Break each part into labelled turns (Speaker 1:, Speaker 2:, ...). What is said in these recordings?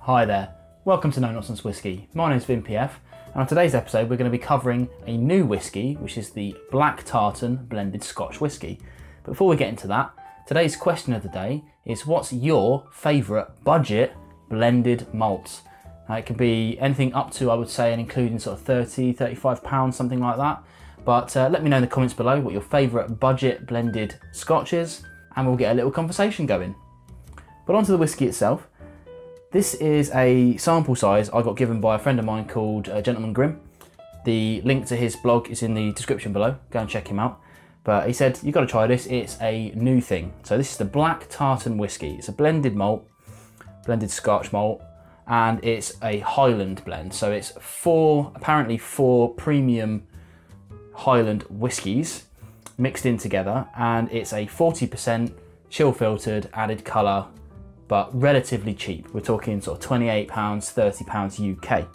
Speaker 1: Hi there, welcome to Nonsense Whisky. My name's Vin PF, and on today's episode we're going to be covering a new whisky, which is the Black Tartan Blended Scotch Whisky. But before we get into that, today's question of the day is, what's your favourite budget blended malts? It can be anything up to, I would say, and including sort of £30–35, something like that. But let me know in the comments below what your favourite budget blended scotch is, and we'll get a little conversation going. But onto the whisky itself. This is a sample size I got given by a friend of mine called Gentleman Grimm. The link to his blog is in the description below, go and check him out. But he said, you've got to try this, it's a new thing. So this is the Black Tartan Whisky. It's a blended malt, blended Scotch malt, and it's a highland blend. So it's apparently four premium highland whiskies mixed in together, and it's a 40% chill filtered, added colour, but relatively cheap. We're talking sort of £28, £30 UK.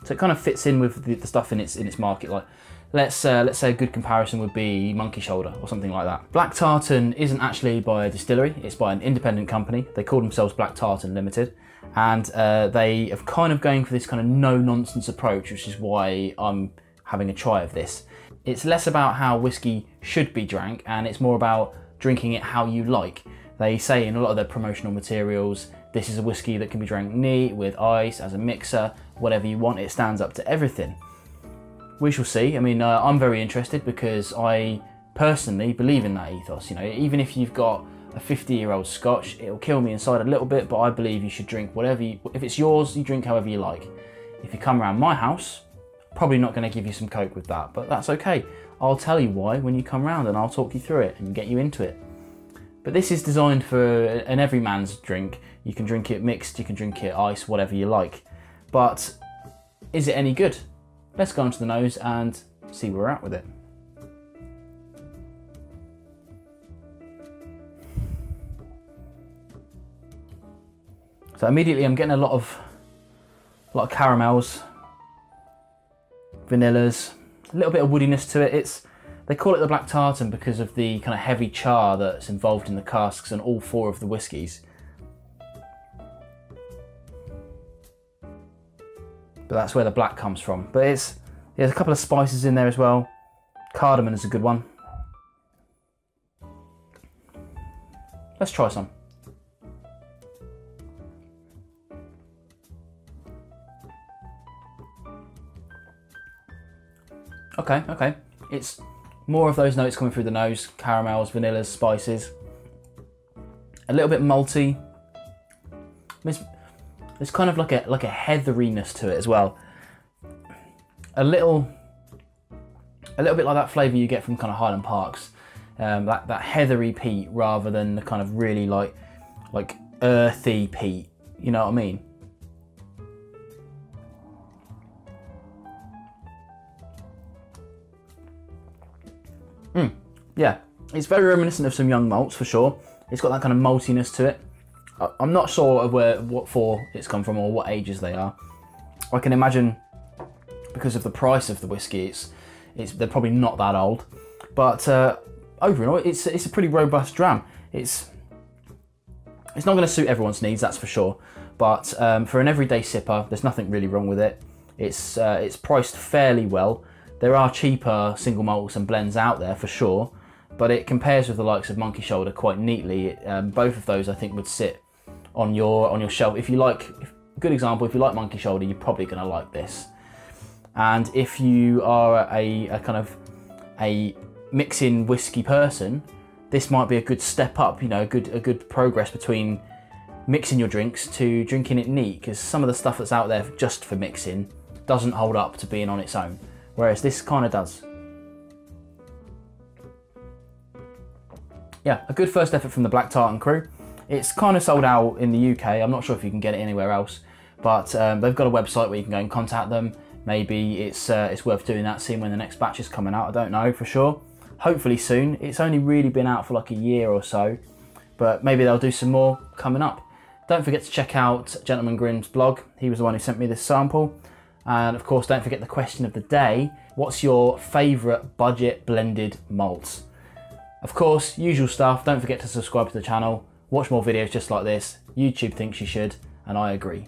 Speaker 1: So it kind of fits in with the stuff in its market. Like let's say a good comparison would be Monkey Shoulder or something like that. Black Tartan isn't actually by a distillery, it's by an independent company. They call themselves Black Tartan Limited, and they have kind of going for this kind of no-nonsense approach, which is why I'm having a try of this. It's less about how whiskey should be drank, and it's more about drinking it how you like. They say in a lot of their promotional materials, this is a whiskey that can be drank neat, with ice, as a mixer, whatever you want, it stands up to everything. We shall see. I mean, I'm very interested because I personally believe in that ethos. You know, even if you've got a 50-year-old Scotch, it'll kill me inside a little bit, but I believe you should drink whatever if it's yours, you drink however you like. If you come around my house, probably not going to give you some Coke with that, but that's okay. I'll tell you why when you come round, and I'll talk you through it and get you into it. But this is designed for an everyman's drink. You can drink it mixed, you can drink it ice, whatever you like. But is it any good? Let's go onto the nose and see where we're at with it. So immediately I'm getting a lot of caramels, vanillas, a little bit of woodiness to it. They call it the Black Tartan because of the kind of heavy char that's involved in the casks and all four of the whiskies. But that's where the black comes from. But there's a couple of spices in there as well. Cardamom is a good one. Let's try some. Okay. It's more of those notes coming through the nose, caramels, vanillas, spices. A little bit malty. There's kind of like a heatheriness to it as well. A little bit like that flavour you get from kind of Highland Parks. That heathery peat rather than the kind of really like earthy peat. You know what I mean? Yeah, it's very reminiscent of some young malts for sure. It's got that kind of maltiness to it. I'm not sure of what for it's come from or what ages they are. I can imagine because of the price of the whiskey, they're probably not that old. But overall, it's a pretty robust dram. It's not going to suit everyone's needs, that's for sure. But for an everyday sipper, there's nothing really wrong with it. It's priced fairly well. There are cheaper single malts and blends out there for sure, but it compares with the likes of Monkey Shoulder quite neatly. Both of those I think would sit on your shelf. Good example, if you like Monkey Shoulder, you're probably going to like this. And if you are a kind of a mixing whiskey person, this might be a good step up. You know, a good progress between mixing your drinks to drinking it neat, because some of the stuff that's out there just for mixing doesn't hold up to being on its own. Whereas this kind of does. Yeah, a good first effort from the Black Tartan crew. It's kind of sold out in the UK. I'm not sure if you can get it anywhere else, but they've got a website where you can go and contact them. Maybe it's worth doing that, seeing when the next batch is coming out. I don't know for sure. Hopefully soon. It's only really been out for like a year or so, but maybe they'll do some more coming up. Don't forget to check out Gentleman Grimm's blog. He was the one who sent me this sample. And of course, don't forget the question of the day. What's your favourite budget blended malts? Of course, usual stuff. Don't forget to subscribe to the channel. Watch more videos just like this. YouTube thinks you should, and I agree.